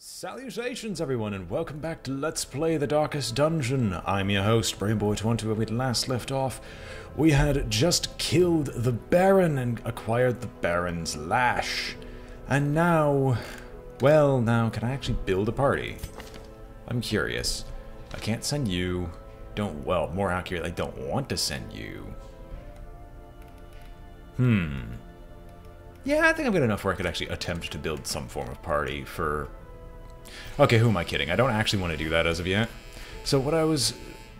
Salutations everyone and welcome back to Let's Play the Darkest Dungeon. I'm your host, BrainBoy, where we last left off. We had just killed the Baron and acquired the Baron's Lash. And now, well, now can I actually build a party? I'm curious. I can't send you. Well, more accurate, I don't want to send you. Yeah, I think I've got enough where I could actually attempt to build some form of party for... Okay, who am I kidding? I don't actually want to do that as of yet. So what I was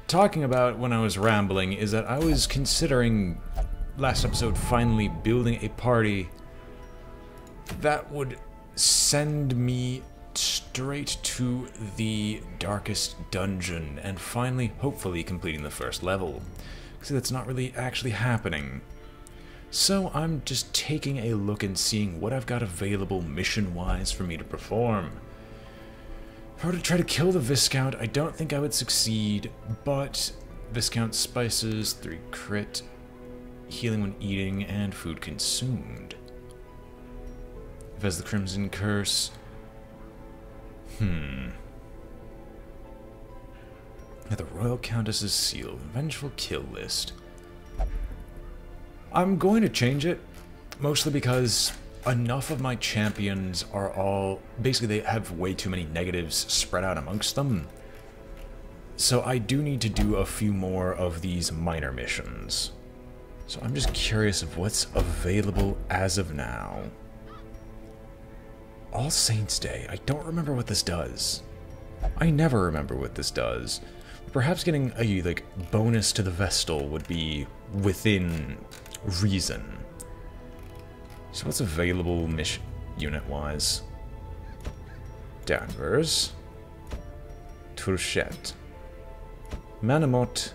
talking about when I was rambling is that I was considering, last episode, finally building a party that would send me straight to the Darkest Dungeon and finally, hopefully, completing the first level. See, that's not really actually happening. So I'm just taking a look and seeing what I've got available mission-wise for me to perform. If I were to try to kill the Viscount, I don't think I would succeed, but Viscount spices, 3 crit, healing when eating, and food consumed. If has the Crimson Curse... Yeah, the Royal Countess's Seal, Vengeful Kill List. I'm going to change it, mostly because enough of my champions are all... Basically, they have way too many negatives spread out amongst them. So I do need to do a few more of these minor missions. So I'm just curious of what's available as of now. All Saints Day. I don't remember what this does. I never remember what this does. Perhaps getting a, like, bonus to the Vestal would be within reason. So what's available mission unit-wise? Danvers. Turchette. Manamot.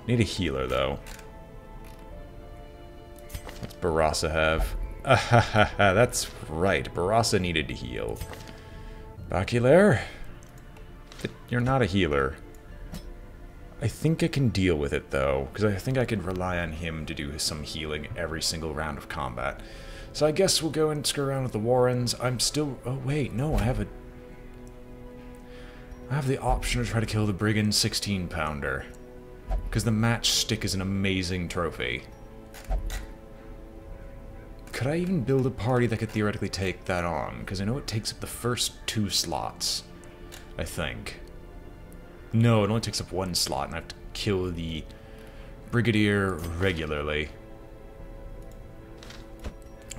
Need a healer, though. What's Barassa have? Ahahaha, that's right. Barassa needed to heal. Baculaire? You're not a healer. I think I can deal with it, though, because I think I could rely on him to do some healing every single round of combat. So I guess we'll go and screw around with the Warrens. I'm still... Oh, wait, no, I have the option to try to kill the Brigand 16-pounder, because the matchstick is an amazing trophy. Could I even build a party that could theoretically take that on? Because I know it takes up the first 2 slots, I think. No, it only takes up 1 slot, and I have to kill the Brigadier regularly.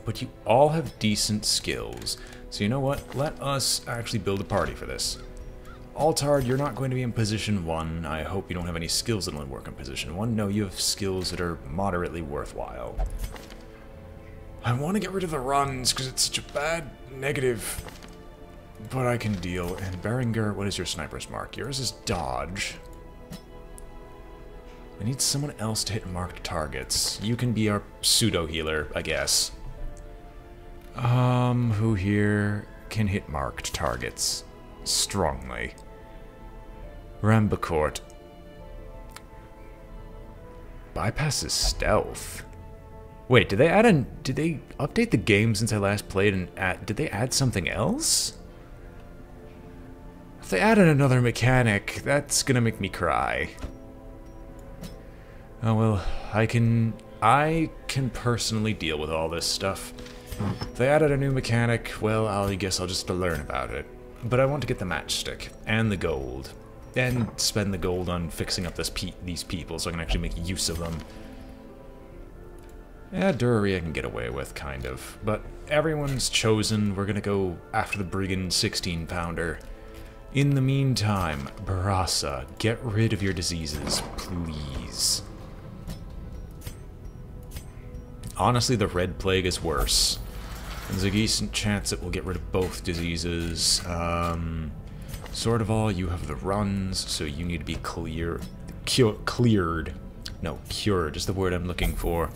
But you all have decent skills, so you know what? Let us actually build a party for this. Altard, you're not going to be in position 1. I hope you don't have any skills that only work in position 1. No, you have skills that are moderately worthwhile. I want to get rid of the runs, because it's such a bad negative. But I can deal. And Berenger, what is your sniper's mark? Yours is dodge. I need someone else to hit marked targets. You can be our pseudo-healer, I guess. Who here can hit marked targets? Strongly. Rambacourt. Bypasses stealth. Wait, did they update the game since I last played and did they add something else? If they added another mechanic, that's gonna make me cry. Oh well, I can personally deal with all this stuff. If they added a new mechanic, well, I guess I'll just have to learn about it. But I want to get the matchstick, and the gold. And spend the gold on fixing up these people so I can actually make use of them. Yeah, Dury I can get away with, kind of. But everyone's chosen. We're gonna go after the Brigand 16-pounder. In the meantime, Barassa, get rid of your diseases, please. Honestly, the Red Plague is worse. There's a decent chance it will get rid of both diseases. Sort of all, you have the runs, so you need to be cleared. No, cured is the word I'm looking for.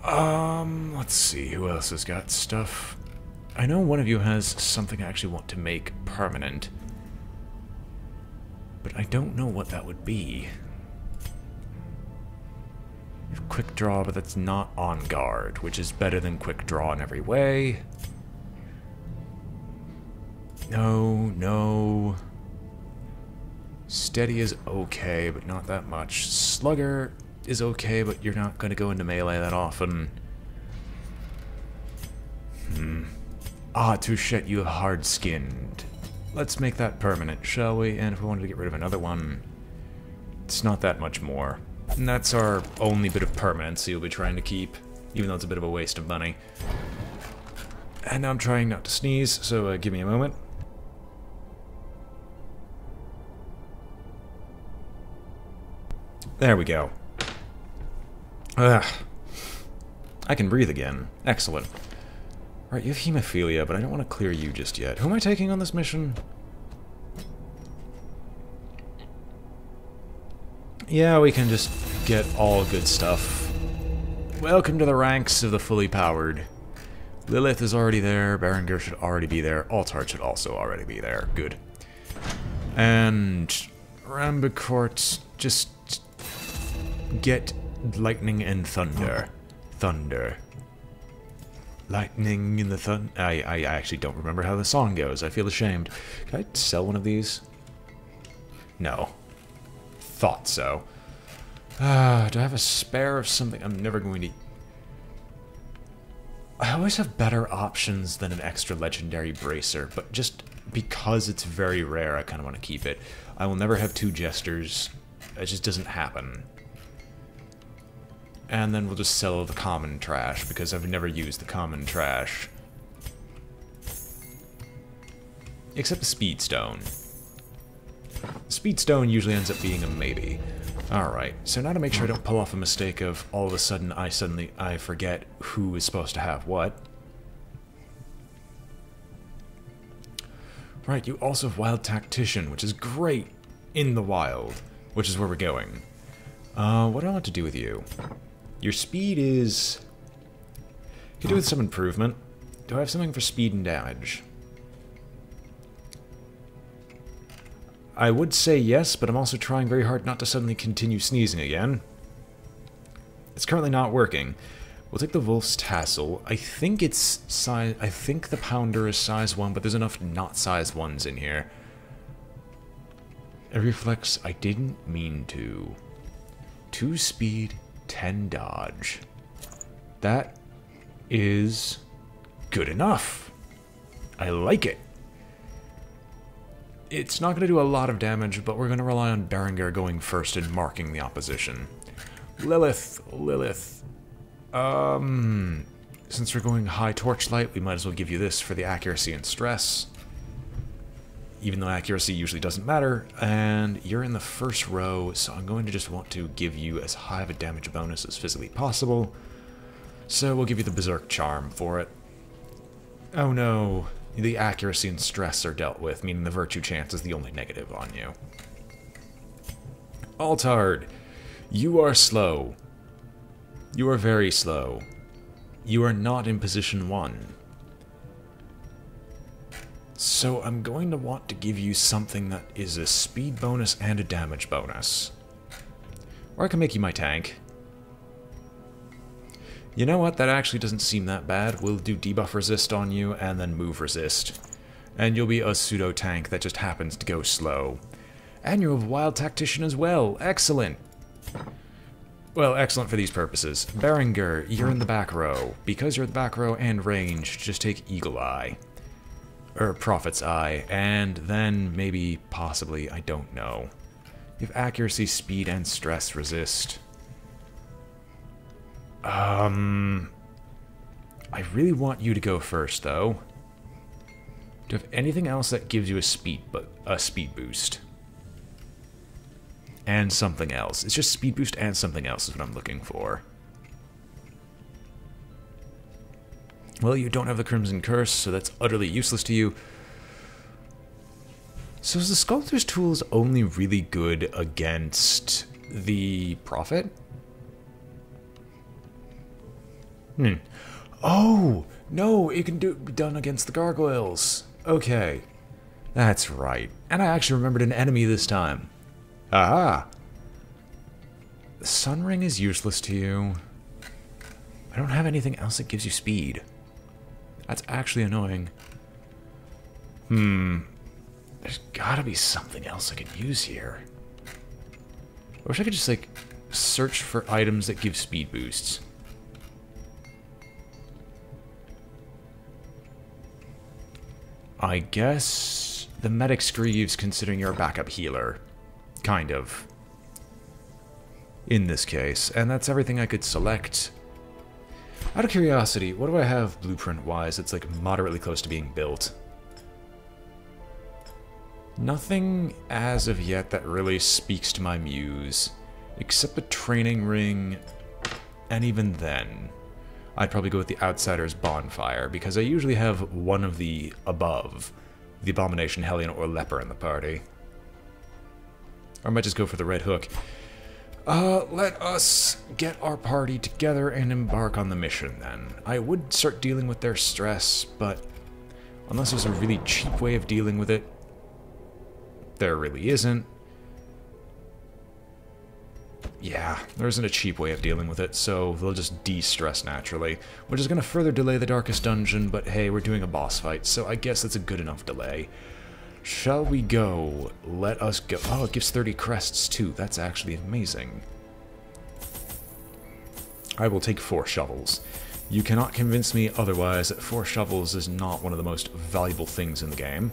Let's see, who else has got stuff? I know one of you has something I actually want to make permanent. But I don't know what that would be. Quick draw, but that's not on guard, which is better than quick draw in every way. No, no. Steady is okay, but not that much. Slugger is okay, but you're not going to go into melee that often. Ah, touche, you hard-skinned. Let's make that permanent, shall we? And if we wanted to get rid of another one, it's not that much more. And that's our only bit of permanency you'll be trying to keep, even though it's a bit of a waste of money. And now I'm trying not to sneeze, so give me a moment. There we go. Ugh. I can breathe again. Excellent. Right, you have hemophilia, but I don't want to clear you just yet. Who am I taking on this mission? Yeah, we can just get all good stuff. Welcome to the ranks of the fully powered. Lilith is already there, Berenger should already be there, Altart should also already be there. Good. And Rambicourt, just get lightning and thunder. Thunder. Lightning in the thunder. I actually don't remember how the song goes. I feel ashamed. Can I sell one of these? No. Thought so. Do I have a spare of something? I'm never going to... I always have better options than an extra legendary bracer, but just because it's very rare, I kind of want to keep it. I will never have 2 jesters. It just doesn't happen. And then we'll just sell the common trash, because I've never used the common trash. Except the speedstone. The speedstone usually ends up being a maybe. Alright, so now to make sure I don't pull off a mistake of all of a sudden I forget who is supposed to have what. Right, you also have Wild Tactician, which is great in the wild, which is where we're going. What do I want to do with you? Your speed is... Could do with some improvement. Do I have something for speed and damage? I would say yes, but I'm also trying very hard not to suddenly continue sneezing again. It's currently not working. We'll take the Wolf's Tassel. I think it's size... I think the Pounder is size 1, but there's enough not size 1s in here. A reflex, I didn't mean to. 2 speed, 10 dodge. That is good enough. I like it. It's not going to do a lot of damage, but we're going to rely on Berenger going first and marking the opposition. Lilith. Since we're going high torchlight, we might as well give you this for the accuracy and stress. Even though accuracy usually doesn't matter, and you're in the first row, so I'm going to just want to give you as high of a damage bonus as physically possible. So we'll give you the Berserk Charm for it. Oh no. The accuracy and stress are dealt with, meaning the virtue chance is the only negative on you. Altard, you are slow. You are very slow. You are not in position 1. So I'm going to want to give you something that is a speed bonus and a damage bonus. Or I can make you my tank. You know what, that actually doesn't seem that bad. We'll do debuff resist on you, and then move resist. And you'll be a pseudo-tank that just happens to go slow. And you have Wild Tactician as well. Excellent! Well, excellent for these purposes. Berenger, you're in the back row. Because you're in the back row and range, just take Eagle Eye. Or Prophet's Eye, and then maybe, possibly, I don't know. You have accuracy, speed, and stress resist. I really want you to go first, though. Do you have anything else that gives you a speed boost? And something else. It's just speed boost and something else is what I'm looking for. Well, you don't have the Crimson Curse, so that's utterly useless to you. So is the Sculptor's Tools only really good against the Prophet? Oh! No, it can be done against the gargoyles. Okay. That's right. And I actually remembered an enemy this time. Aha! The Sun Ring is useless to you. I don't have anything else that gives you speed. That's actually annoying. There's gotta be something else I could use here. I wish I could just, like, search for items that give speed boosts. I guess the Medic's Greaves, considering you're a backup healer. Kind of. In this case. And that's everything I could select. Out of curiosity, what do I have blueprint-wise that's, like, moderately close to being built? Nothing as of yet that really speaks to my muse. Except the training ring. And even then, I'd probably go with the Outsider's Bonfire, because I usually have one of the above. The Abomination, Hellion, or Leper in the party. Or I might just go for the Red Hook. Let us get our party together and embark on the mission, then. I would start dealing with their stress, but unless there's a really cheap way of dealing with it, there really isn't. Yeah, there isn't a cheap way of dealing with it, so they'll just de-stress naturally, which is going to further delay the Darkest Dungeon, but hey, we're doing a boss fight, so I guess that's a good enough delay. Shall we go? Let us go. Oh, it gives 30 crests too. That's actually amazing. I will take 4 shovels. You cannot convince me otherwise that 4 shovels is not one of the most valuable things in the game.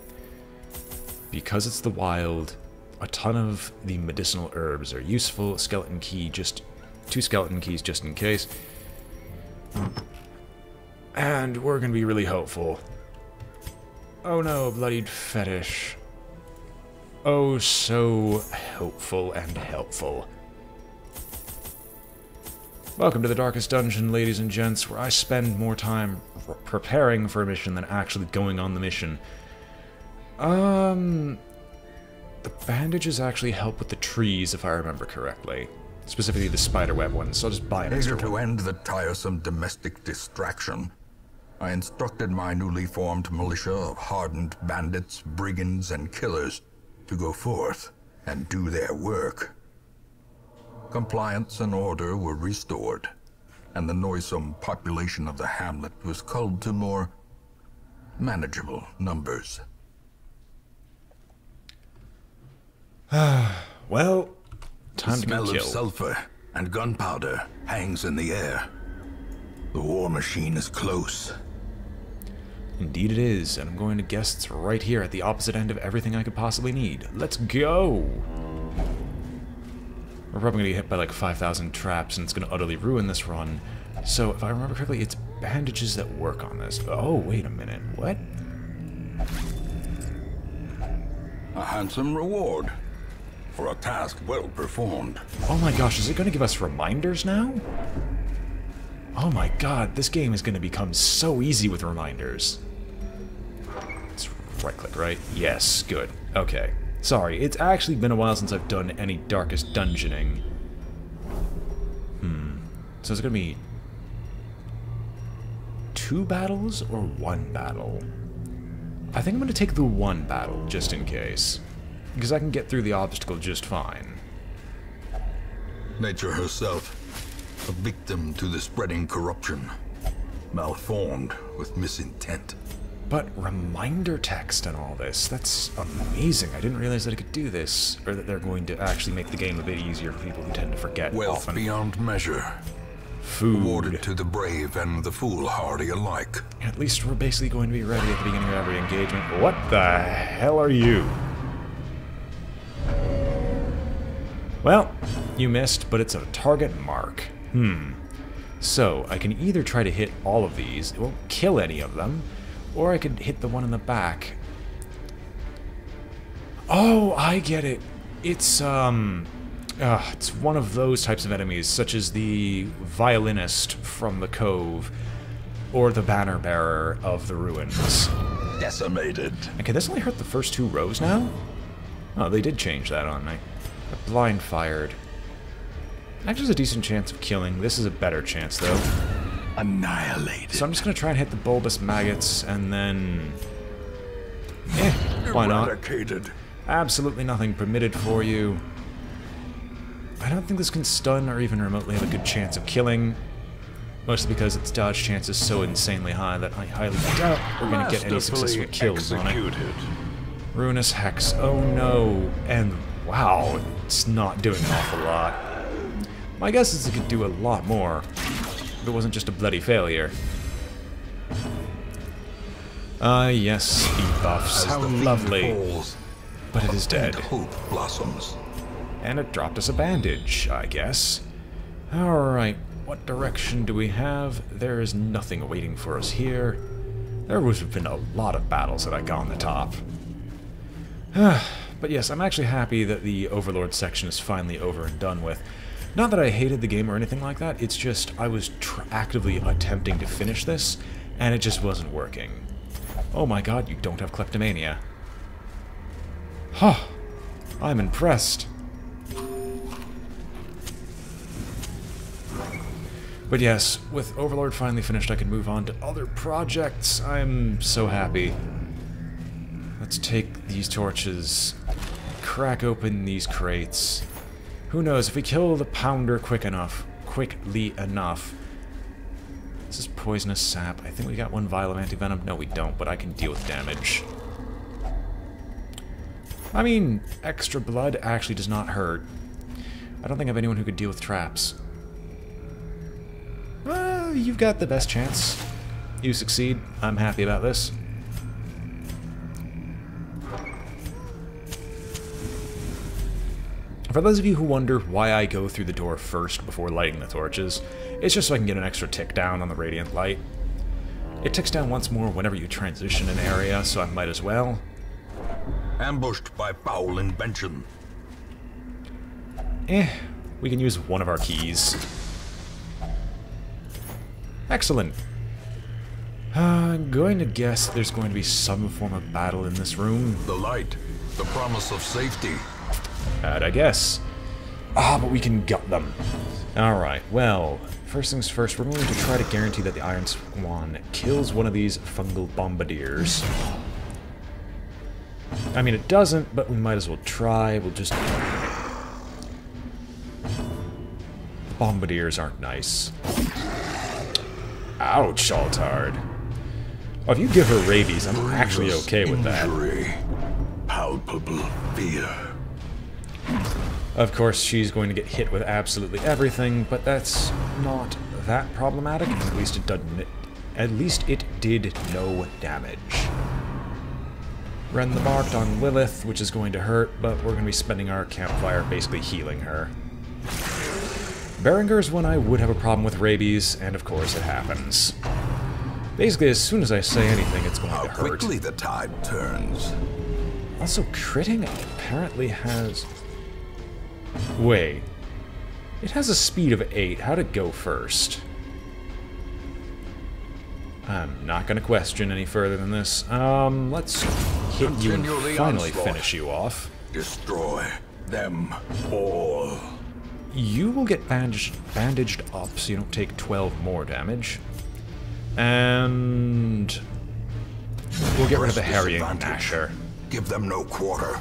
Because it's the wild, a ton of the medicinal herbs are useful. Skeleton key, just 2 skeleton keys just in case. And we're going to be really hopeful. Oh no, bloodied fetish. Oh, so hopeful and helpful. Welcome to the Darkest Dungeon, ladies and gents, where I spend more time preparing for a mission than actually going on the mission. The bandages actually help with the trees, if I remember correctly. Specifically the spiderweb ones, so I'll just buy an extra one. To end the tiresome domestic distraction, I instructed my newly formed militia of hardened bandits, brigands, and killers to go forth and do their work. Compliance and order were restored, and the noisome population of the hamlet was culled to more manageable numbers. Well, time to go kill. The smell of sulfur and gunpowder hangs in the air. The war machine is close. Indeed it is, and I'm going to guess it's right here at the opposite end of everything I could possibly need. Let's go! We're probably going to get hit by like 5,000 traps, and it's going to utterly ruin this run. So, if I remember correctly, it's bandages that work on this. Oh, wait a minute. What? A handsome reward for a task well performed. Oh my gosh, is it going to give us reminders now? Oh my god, this game is going to become so easy with reminders. Let's right-click, right? Yes, good. Okay. Sorry, it's actually been a while since I've done any Darkest Dungeoning. So it's going to be 2 battles or 1 battle? I think I'm going to take the 1 battle, just in case. Because I can get through the obstacle just fine. Nature herself, a victim to the spreading corruption. Malformed with misintent. But reminder text and all this, that's amazing. I didn't realize that I could do this, or that they're going to actually make the game a bit easier for people who tend to forget Wealth often. Beyond measure. Food. Awarded to the brave and the foolhardy alike. At least we're basically going to be ready at the beginning of every engagement. What the hell are you? Well, you missed, but it's a target mark. So, I can either try to hit all of these, it won't kill any of them, or I could hit the one in the back. Oh, I get it. It's one of those types of enemies, such as the violinist from the Cove, or the banner bearer of the ruins. Decimated. And can this only hurt the first 2 rows now? Oh, they did change that on me. Blind fired. Actually, there's a decent chance of killing. This is a better chance, though. Annihilated. So I'm just going to try and hit the bulbous maggots, and then... why not? Eradicated. Absolutely nothing permitted for you. I don't think this can stun or even remotely have a good chance of killing. Mostly because its dodge chance is so insanely high that I highly doubt we're going to get any successful kills on it. Ruinous Hex, oh no, and wow, it's not doing an awful lot. My guess is it could do a lot more if it wasn't just a bloody failure. Yes, speed buffs, how lovely. But it is dead. Hope blossoms. And it dropped us a bandage, I guess. Alright, what direction do we have? There is nothing waiting for us here. There would have been a lot of battles had I gone the top. But yes, I'm actually happy that the Overlord section is finally over and done with. Not that I hated the game or anything like that, it's just I was actively attempting to finish this, and it just wasn't working. Oh my god, you don't have kleptomania. Huh, I'm impressed. But yes, with Overlord finally finished, I can move on to other projects. I'm so happy. Let's take these torches, crack open these crates. Who knows, if we kill the Pounder quickly enough. This is poisonous sap. I think we got one vial of anti-venom. No, we don't, but I can deal with damage. I mean, extra blood actually does not hurt. I don't think I have anyone who could deal with traps. You've got the best chance. You succeed. I'm happy about this. For those of you who wonder why I go through the door first before lighting the torches, it's just so I can get an extra tick down on the radiant light. It ticks down once more whenever you transition an area, so I might as well. Ambushed by foul invention. We can use one of our keys. Excellent. I'm going to guess there's going to be some form of battle in this room. The light, the promise of safety. I'd guess. But we can gut them. Alright, well, first things first, we're going to try to guarantee that the Iron Swan kills one of these fungal bombardiers. I mean, it doesn't, but we might as well try. We'll just... The bombardiers aren't nice. Ouch, Altard. Oh, if you give her rabies, I'm actually okay with that. Palpable fear. Of course, she's going to get hit with absolutely everything, but that's not that problematic. At least it doesn't. At least it did no damage. Rend the Marked on Lilith, which is going to hurt, but we're going to be spending our campfire basically healing her. Berenger's one I would have a problem with rabies, and of course it happens. Basically, as soon as I say anything, it's going to hurt. How quickly the tide turns. Also, critting apparently has... Wait. It has a speed of 8. How'd it go first? I'm not going to question any further than this. Let's hit you and finally finish you off. Destroy them all. You will get bandaged up so you don't take 12 more damage. And... we'll get rid of the Harrying Gnasher. Give them no quarter.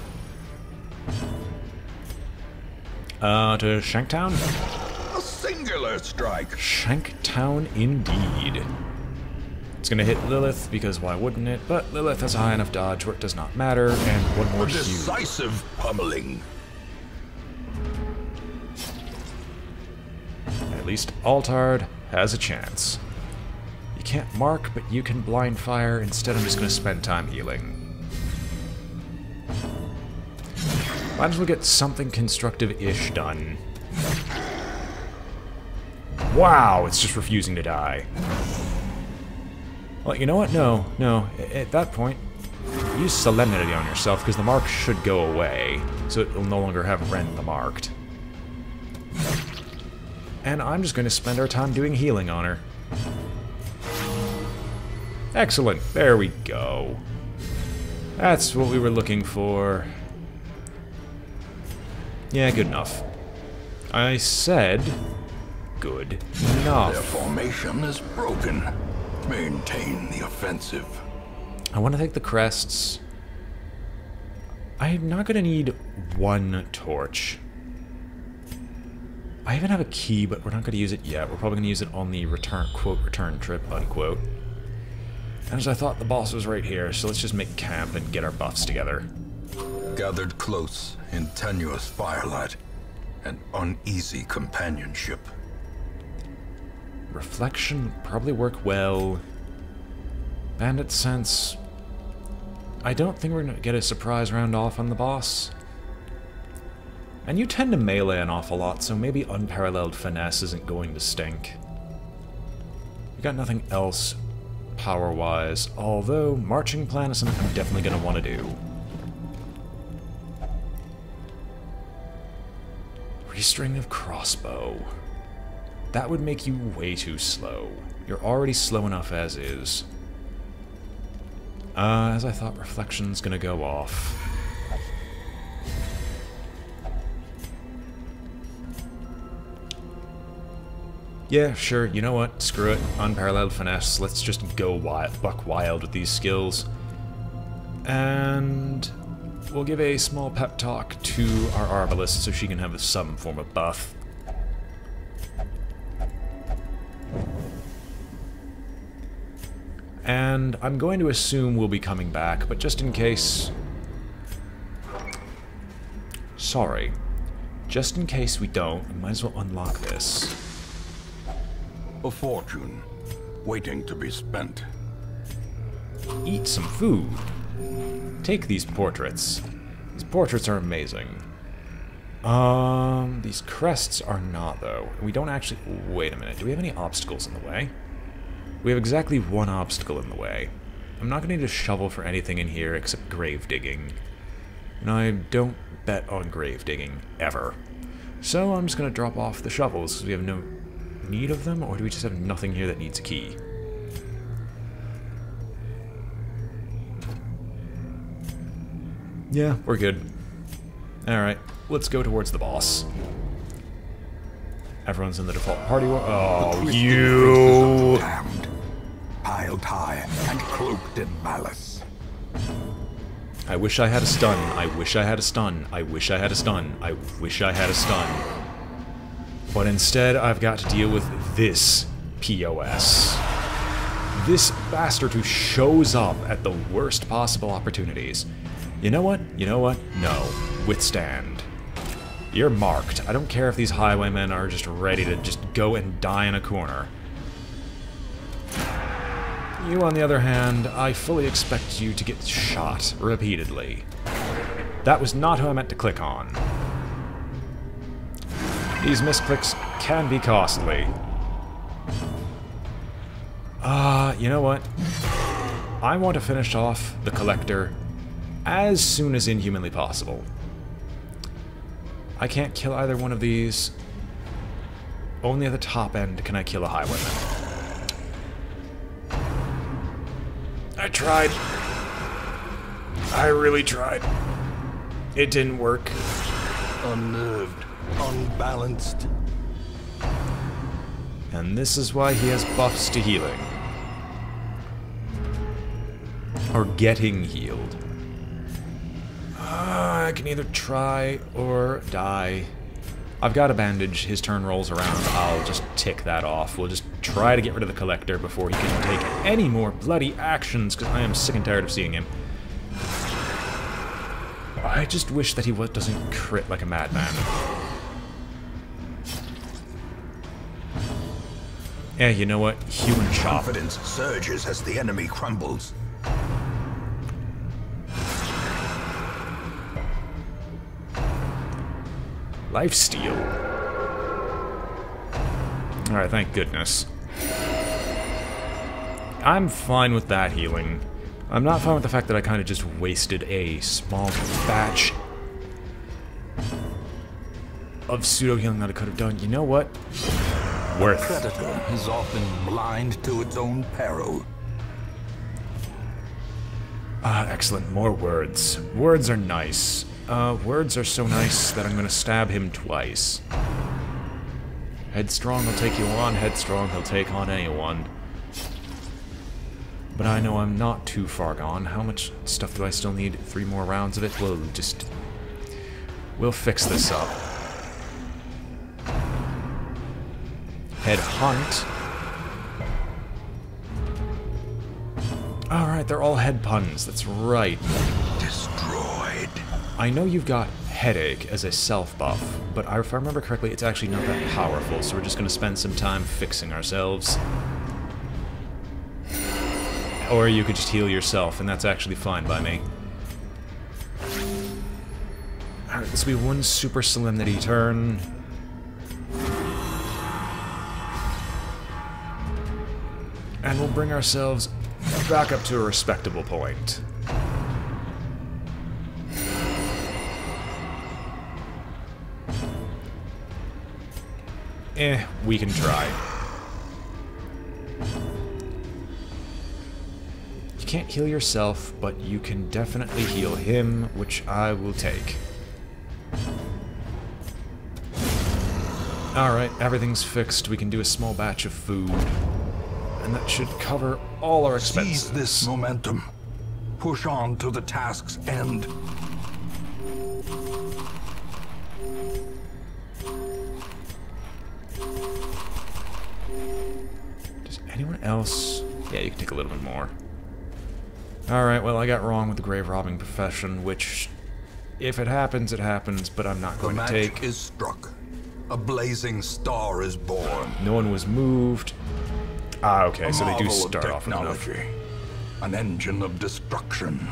To Shanktown? A singular strike. Shanktown indeed. It's gonna hit Lilith, because why wouldn't it? But Lilith has a high enough dodge where it does not matter, and one more huge. Decisive pummeling. At least Altard has a chance. You can't mark, but you can blind fire. Instead, I'm just gonna spend time healing. Might as well get something constructive-ish done. Wow, it's just refusing to die. Well, you know what? No. At that point, use Solemnity on yourself, because the mark should go away, so it will no longer have Rend the Marked. And I'm just going to spend our time doing healing on her. Excellent. There we go. That's what we were looking for. Yeah, good enough. I said good enough. Their formation is broken. Maintain the offensive. I want to take the crests. I'm not going to need one torch. I even have a key, but we're not going to use it yet. We're probably going to use it on the return, quote, return trip, unquote. And as I thought, the boss was right here, so let's just make camp and get our buffs together. Gathered close in tenuous firelight and uneasy companionship. Reflection probably work well. Bandit sense. I don't think we're going to get a surprise round off on the boss. And you tend to melee an awful lot, so maybe unparalleled finesse isn't going to stink. We got nothing else power-wise, although marching plan is something I'm definitely going to want to do. Restring of crossbow. That would make you way too slow. You're already slow enough as is. As I thought, reflection's gonna go off. Yeah, sure, you know what? Screw it. Unparalleled finesse. Let's just go buck wild with these skills. And we'll give a small pep talk to our Arbalist so she can have some form of buff. And I'm going to assume we'll be coming back, but just in case... Sorry. Just in case we don't, we might as well unlock this. A fortune, waiting to be spent. Eat some food. Take these portraits. These portraits are amazing. These crests are not, though. We don't actually... Wait a minute. Do we have any obstacles in the way? We have exactly one obstacle in the way. I'm not going to need a shovel for anything in here except grave digging. And I don't bet on grave digging, ever. So I'm just going to drop off the shovels because we have no need of them, or do we just have nothing here that needs a key? Yeah, we're good. Alright, let's go towards the boss. Everyone's in the default party. Oh, you! Damned, piled high and cloaked in malice. I wish I had a stun. I wish I had a stun. I wish I had a stun. I wish I had a stun. But instead, I've got to deal with this POS. This bastard who shows up at the worst possible opportunities. You know what? You know what? No. Withstand. You're marked. I don't care if these highwaymen are just ready to just go and die in a corner. You, on the other hand, I fully expect you to get shot repeatedly. That was not who I meant to click on. These misclicks can be costly. You know what? I want to finish off the Collector as soon as inhumanly possible. I can't kill either one of these. Only at the top end can I kill a highwayman. I tried. I really tried. It didn't work. Unnerved, unbalanced. And this is why he has buffs to healing. Or getting healed. I can either try or die. I've got a bandage. His turn rolls around. I'll just tick that off. We'll just try to get rid of the Collector before he can take any more bloody actions, because I am sick and tired of seeing him. I just wish that he doesn't crit like a madman. Yeah, you know what? Human chop. Confidence surges as the enemy crumbles. Lifesteal. Alright, thank goodness. I'm fine with that healing. I'm not fine with the fact that I kind of just wasted a small batch of pseudo-healing that I could have done. You know what? Worth. Predator is often blind to its own peril. Excellent. More words. Words are nice. Words are so nice that I'm gonna stab him twice. Headstrong will take you on, headstrong he'll take on anyone. But I know I'm not too far gone. How much stuff do I still need? 3 more rounds of it? We'll fix this up. Head hunt. Alright, they're all head puns, that's right. Destroyed. I know you've got Headache as a self-buff, but if I remember correctly, it's actually not that powerful, so we're just going to spend some time fixing ourselves. Or you could just heal yourself, and that's actually fine by me. Alright, this will be one Super Solemnity turn. And we'll bring ourselves back up to a respectable point. We can try. You can't heal yourself, but you can definitely heal him, which I will take. Alright, everything's fixed. We can do a small batch of food. And that should cover all our expenses. Seize this momentum. Push on to the task's end. Does anyone else... Yeah, you can take a little bit more. Alright, well, I got wrong with the grave robbing profession, which... If it happens, it happens, but I'm not going to take... The match is struck. A blazing star is born. No one was moved. Ah, okay, so they do start off with technology. An engine of destruction.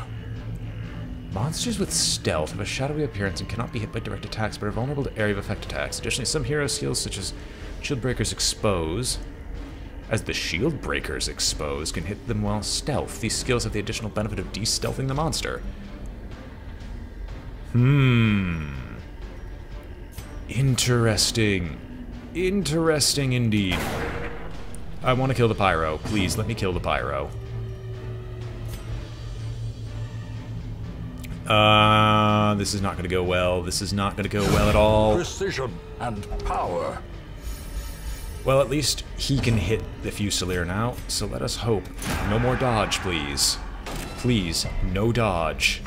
Monsters with stealth have a shadowy appearance and cannot be hit by direct attacks, but are vulnerable to area of effect attacks. Additionally, some hero skills such as Shield Breakers Expose, as the Shield Breakers Expose, can hit them while stealth. These skills have the additional benefit of de-stealthing the monster. Interesting. Interesting indeed. I want to kill the Pyro. Please, let me kill the Pyro. This is not going to go well. This is not going to go well at all. Precision and power. Well, at least he can hit the Fusilier now, so let us hope. No more dodge, please. Please, no dodge.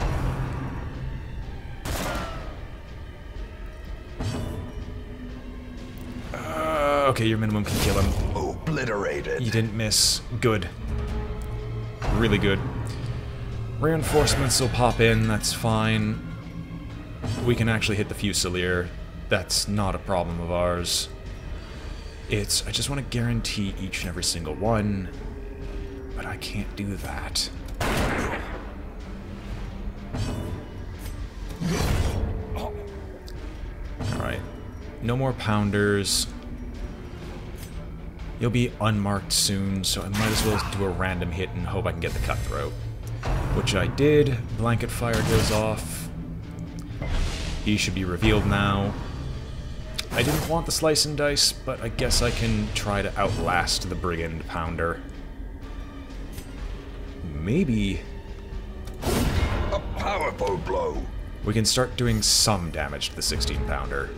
Okay, your minimum can kill him. Obliterated. You didn't miss. Good. Really good. Reinforcements will pop in, that's fine. We can actually hit the Fusilier. That's not a problem of ours. It's... I just want to guarantee each and every single one. But I can't do that. Alright. No more pounders. You'll be unmarked soon, so I might as well do a random hit and hope I can get the cutthroat. Which I did. Blanket fire goes off. He should be revealed now. I didn't want the slice and dice, but I guess I can try to outlast the Brigand Pounder. Maybe... A powerful blow. we can start doing some damage to the 16-pounder.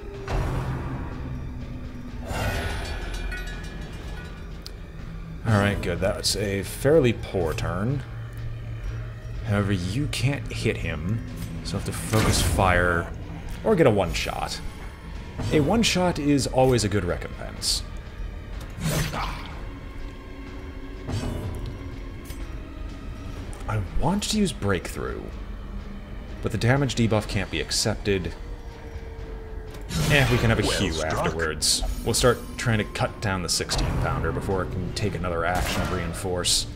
Alright, good. That's a fairly poor turn. However, you can't hit him, so I have to focus fire or get a one-shot. A one-shot is always a good recompense. I want to use Breakthrough, but the damage debuff can't be accepted. We can have a Hue afterwards. We'll start trying to cut down the 16-pounder before it can take another action of Reinforce.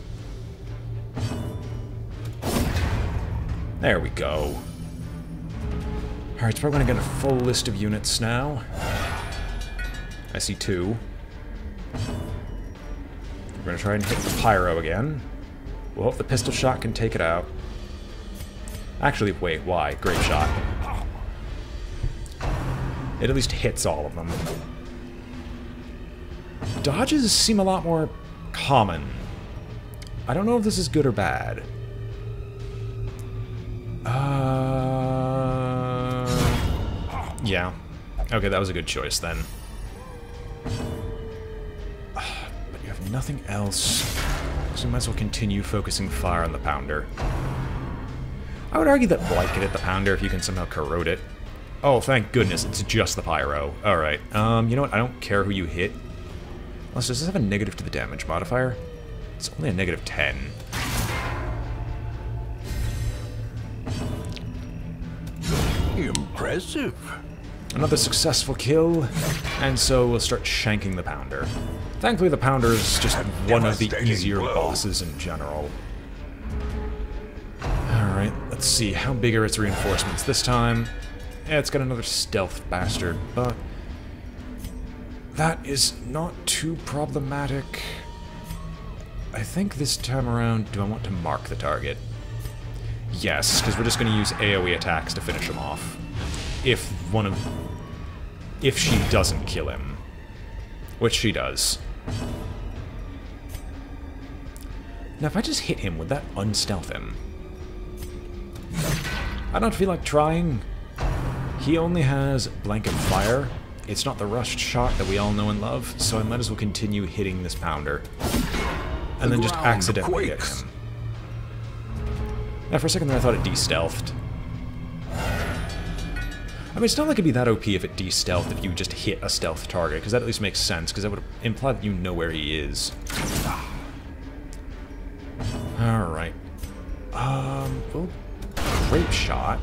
There we go. Alright, it's probably gonna get a full list of units now. I see 2. We're gonna try and hit the Pyro again. We'll hope the pistol shot can take it out. Actually, wait, why? Great shot. It at least hits all of them. Dodges seem a lot more common. I don't know if this is good or bad. Yeah. Okay, that was a good choice then. But you have nothing else, so we might as well continue focusing fire on the Pounder. I would argue that Blight could hit the Pounder if you can somehow corrode it. Oh, thank goodness, it's just the Pyro. Alright, you know what, I don't care who you hit. Unless, does this have a negative to the damage modifier? It's only a negative 10. Impressive. Another successful kill, and so we'll start shanking the Pounder. Thankfully, the Pounder is just one of the easier bosses in general. Alright, let's see. How big are its reinforcements this time? Yeah, it's got another stealth bastard, but that is not too problematic. I think this time around, do I want to mark the target? Yes, because we're just going to use AoE attacks to finish him off. If she doesn't kill him. Which she does. Now if I just hit him, would that unstealth him? I don't feel like trying. He only has blanket fire. It's not the rushed shot that we all know and love, so I might as well continue hitting this Pounder. And then just accidentally hit him. Now for a second there I thought it de-stealthed. I mean, it's not like it'd be that OP if it de-stealthed if you just hit a stealth target, because that at least makes sense, because that would imply that you know where he is. Alright. Well, grape shot.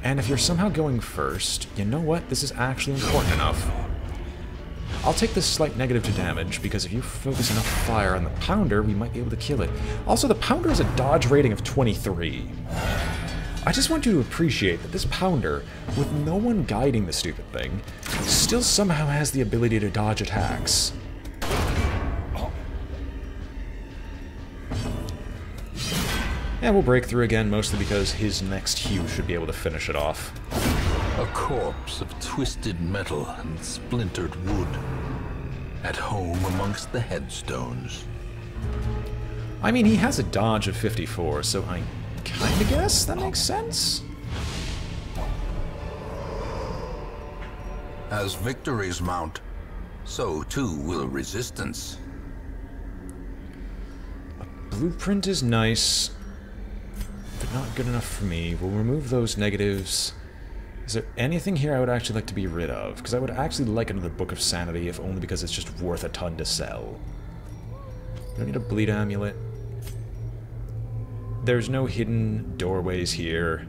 And if you're somehow going first, you know what? This is actually important enough. I'll take this slight negative to damage, because if you focus enough fire on the Pounder, we might be able to kill it. Also, the Pounder has a dodge rating of 23. I just want you to appreciate that this Pounder, with no one guiding the stupid thing, still somehow has the ability to dodge attacks. And we'll break through again, mostly because his next hue should be able to finish it off. A corpse of twisted metal and splintered wood, at home amongst the headstones. I mean, he has a dodge of 54, so I kinda guess that makes sense. As victories mount, so too will resistance. A blueprint is nice, but not good enough for me. We'll remove those negatives. Is there anything here I would actually like to be rid of? Because I would actually like another Book of Sanity, if only because it's just worth a ton to sell. We don't need a bleed amulet. There's no hidden doorways here.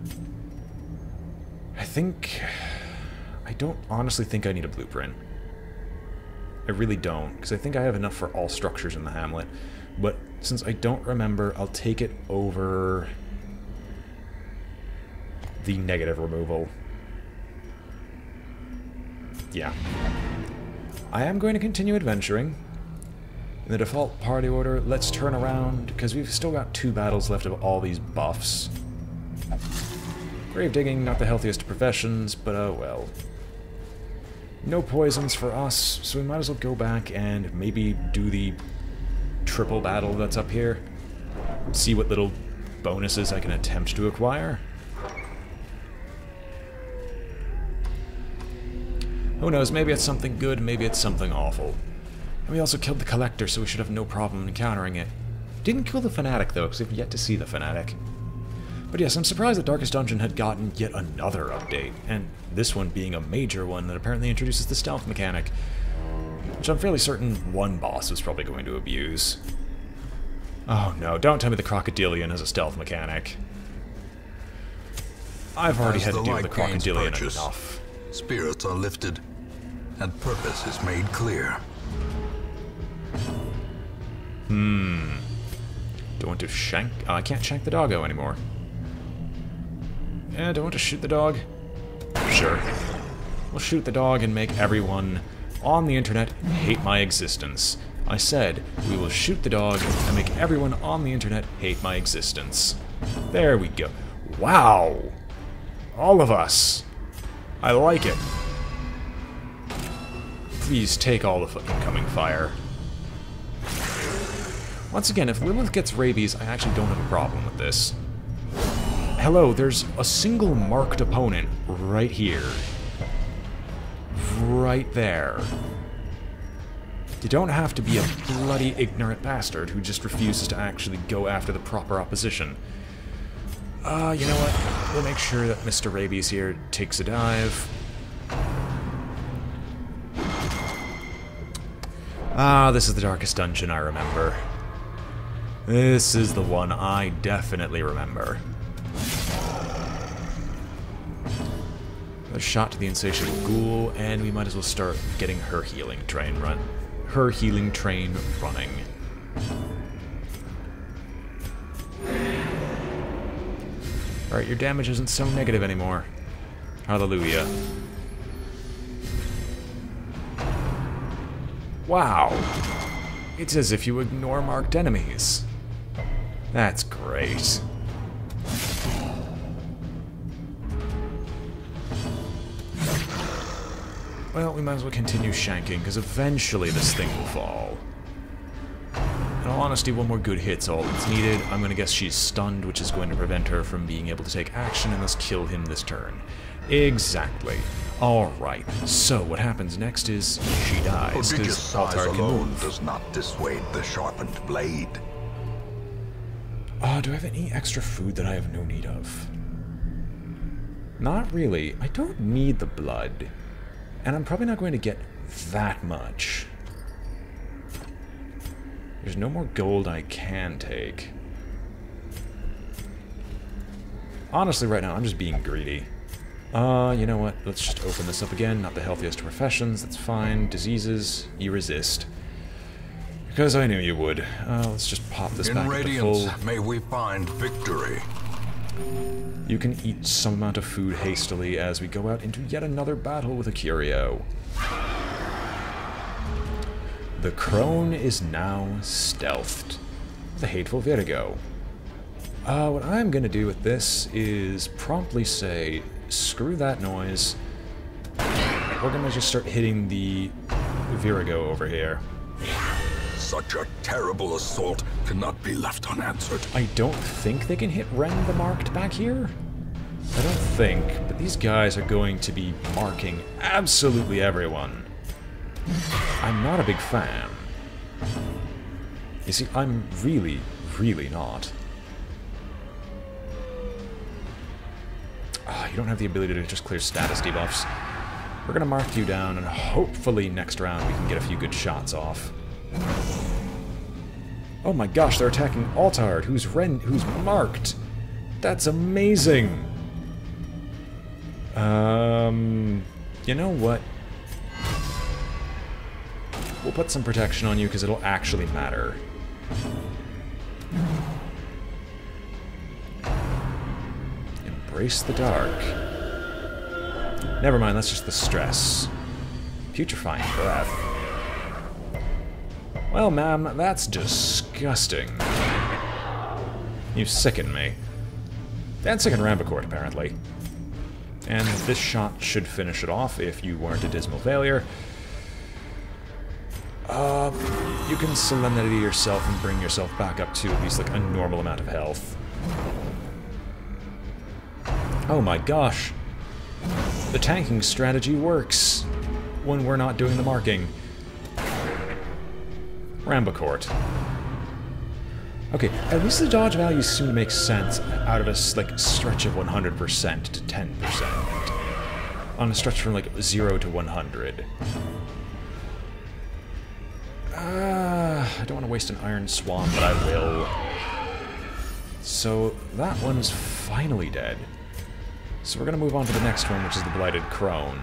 I don't honestly think I need a blueprint. I really don't, because I think I have enough for all structures in the hamlet. But since I don't remember, I'll take it over the negative removal. Yeah. I am going to continue adventuring. In the default party order, let's turn around, because we've still got 2 battles left of all these buffs. Grave digging, not the healthiest of professions, but oh well. No poisons for us, so we might as well go back and maybe do the triple battle that's up here. See what little bonuses I can attempt to acquire. Who knows, maybe it's something good, maybe it's something awful. And we also killed the Collector, so we should have no problem encountering it. Didn't kill the Fanatic, though, because we've yet to see the Fanatic. But yes, I'm surprised that Darkest Dungeon had gotten yet another update, and this one being a major one that apparently introduces the stealth mechanic, which I'm fairly certain one boss was probably going to abuse. Oh no, don't tell me the Crocodilian has a stealth mechanic. I've already had to deal with the Crocodilian enough. Spirits are lifted, and purpose is made clear. Don't want to shank... Oh, I can't shank the doggo anymore. Don't want to shoot the dog? Sure. We'll shoot the dog and make everyone on the internet hate my existence. I said, we will shoot the dog and make everyone on the internet hate my existence. There we go. Wow! All of us. I like it. Please take all the incoming fire. Once again, if Lilith gets rabies, I actually don't have a problem with this. Hello, there's a single marked opponent right here. Right there. You don't have to be a bloody ignorant bastard who just refuses to actually go after the proper opposition. You know what? We'll make sure that Mr. Rabies here takes a dive. Ah, this is the darkest dungeon I remember. This is the one I definitely remember. A shot to the insatiable ghoul, and we might as well start getting her healing train running. Alright, your damage isn't so negative anymore. Hallelujah. Wow! It's as if you ignore marked enemies. That's great. Well, we might as well continue shanking, because eventually this thing will fall. In all honesty, one more good hit's all that's needed. I'm going to guess she's stunned, which is going to prevent her from being able to take action and thus kill him this turn. Exactly. Alright, so what happens next is she dies, Prodigious size Altard can alone move. does not dissuade the sharpened blade. Do I have any extra food that I have no need of? Not really. I don't need the blood. And I'm probably not going to get that much. There's no more gold I can take. Honestly, right now, I'm just being greedy. You know what? Let's just open this up again. Not the healthiest of professions. That's fine. Diseases, you resist. Because I knew you would. Let's just pop this back up to full. May we find victory. You can eat some amount of food hastily as we go out into yet another battle with a curio. The crone is now stealthed. The hateful Virgo. What I'm gonna do with this is promptly say, screw that noise. We're gonna just start hitting the Virgo over here. Such a terrible assault cannot be left unanswered. I don't think they can hit Ren the Marked back here. I don't think, but these guys are going to be marking absolutely everyone. I'm not a big fan. You see, I'm really, really not. You don't have the ability to just clear status debuffs. We're gonna mark you down, and hopefully next round we can get a few good shots off. Oh my gosh, they're attacking Altard, who's marked. That's amazing. You know what? We'll put some protection on you because it'll actually matter. Embrace the dark. Never mind, that's just the stress. Putrefying breath. Well, ma'am, that's disgusting. You sicken me. And sicken Rambicord, apparently. And this shot should finish it off if you weren't a dismal failure. You can Solemnity yourself and bring yourself back up to at least like a normal amount of health. Oh my gosh. The tanking strategy works when we're not doing the marking. Rambicord. Okay, at least the dodge values seem to make sense out of a like stretch of 100% to 10%. On a stretch from like 0 to 100. I don't want to waste an Iron Swan, but I will. So that one's finally dead. So we're going to move on to the next one, which is the Blighted Crone.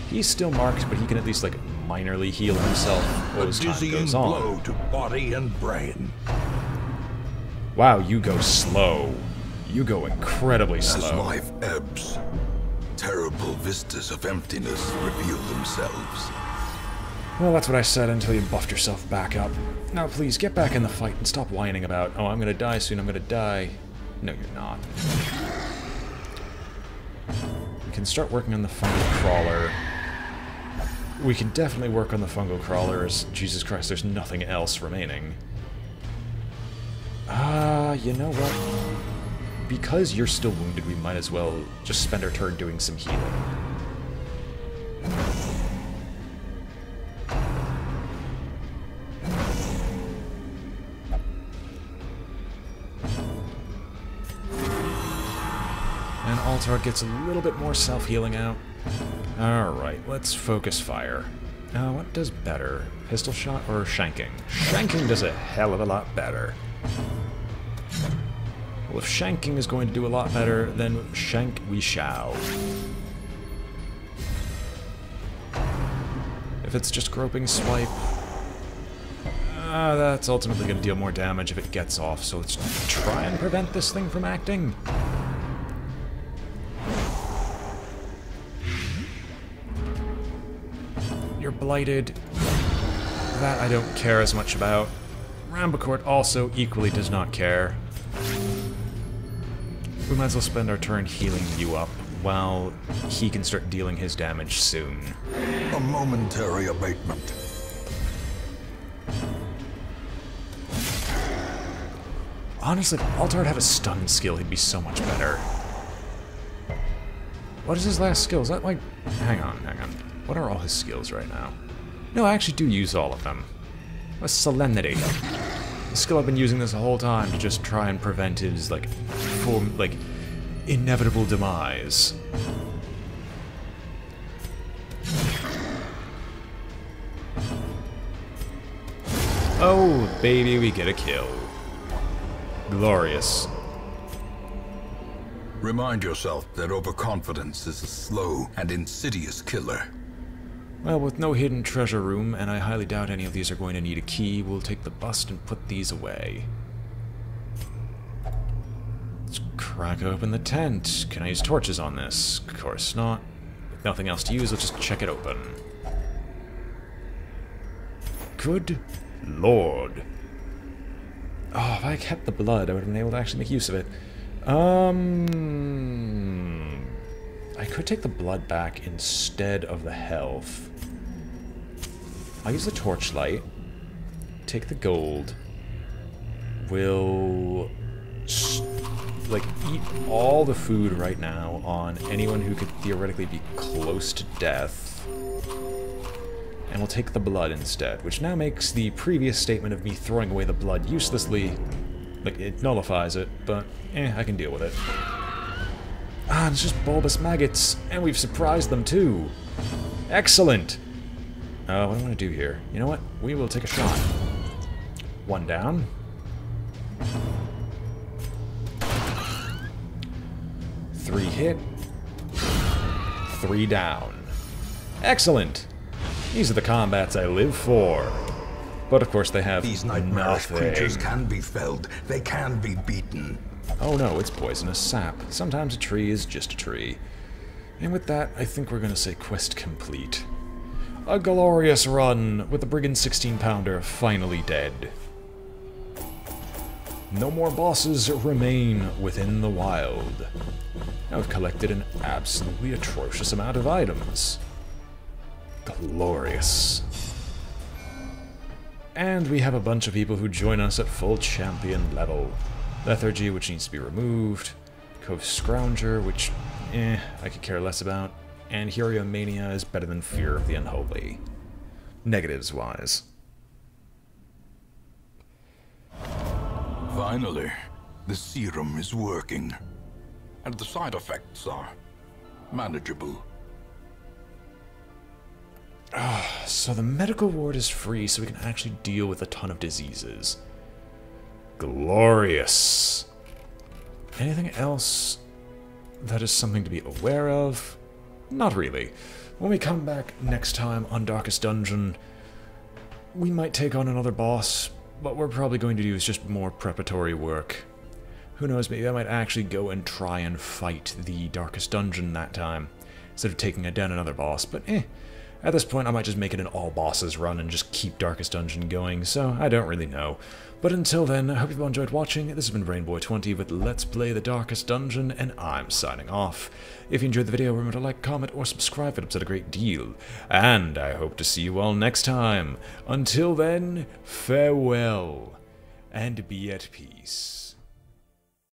He's still marked, but he can at least, like, minorly heal himself as time goes on. Blow to body and brain. Wow, you go slow. You go incredibly slow. As life ebbs, terrible vistas of emptiness reveal themselves. Well, that's what I said until you buffed yourself back up. Now, please, get back in the fight and stop whining about, oh, I'm gonna die soon, I'm gonna die. No, you're not. We can start working on the fungal crawler. We can definitely work on the fungal crawler, as, Jesus Christ, there's nothing else remaining. You know what? Because you're still wounded, we might as well just spend our turn doing some healing. And Altard gets a little bit more self-healing out. Alright, let's focus fire. What does better? Pistol shot or shanking? Shanking does a hell of a lot better. Well, if shanking is going to do a lot better, then shank we shall. If it's just groping swipe, that's ultimately going to deal more damage if it gets off, so let's try and prevent this thing from acting. You're blighted. That I don't care as much about. Rambacourt also equally does not care. We might as well spend our turn healing you up while he can start dealing his damage soon. A momentary abatement. Honestly, if Altard had a stun skill, he'd be so much better. What is his last skill? Is that like... Hang on. What are all his skills right now? No, I actually do use all of them. A Solemnity. The skill I've been using this whole time to just try and prevent his, like, inevitable demise. Oh, baby, we get a kill. Glorious. Remind yourself that overconfidence is a slow and insidious killer. Well, with no hidden treasure room, and I highly doubt any of these are going to need a key, we'll take the bust and put these away. Let's crack open the tent. Can I use torches on this? Of course not. With nothing else to use, let's just check it open. Good lord. Oh, if I kept the blood, I would have been able to actually make use of it. I could take the blood back instead of the health. I'll use the torchlight. Take the gold. We'll... like, eat all the food right now on anyone who could theoretically be close to death. And we'll take the blood instead, which now makes the previous statement of me throwing away the blood uselessly... like, it nullifies it, but, I can deal with it. Ah, it's just bulbous maggots, and we've surprised them too. Excellent! What do I want to do here? You know what? We will take a shot. One down. Three hit. Three down. Excellent! These are the combats I live for. But of course they have These nightmarish creatures can be felled. They can be beaten. Oh no, it's poisonous sap. Sometimes a tree is just a tree. And with that, I think we're gonna say quest complete. A glorious run, with the Brigand 16-pounder finally dead. No more bosses remain within the wild. Now we've collected an absolutely atrocious amount of items. Glorious. And we have a bunch of people who join us at full champion level. Lethargy, which needs to be removed. Cove Scrounger, which, I could care less about. And Heliomania is better than Fear of the Unholy. Negatives-wise. Finally, the serum is working. And the side effects are manageable. So the medical ward is free, so we can actually deal with a ton of diseases. Glorious. Anything else that is something to be aware of? Not really. When we come back next time on Darkest Dungeon, we might take on another boss, but we're probably going to do is just more preparatory work. Who knows, maybe I might actually go and try and fight the Darkest Dungeon that time, instead of taking down another boss, but at this point I might just make it an all bosses run and just keep Darkest Dungeon going, so I don't really know. But until then, I hope you've all enjoyed watching. This has been BrainBoy20 with Let's Play the Darkest Dungeon, and I'm signing off. If you enjoyed the video, remember to like, comment, or subscribe, it helps out a great deal. And I hope to see you all next time. Until then, farewell, and be at peace.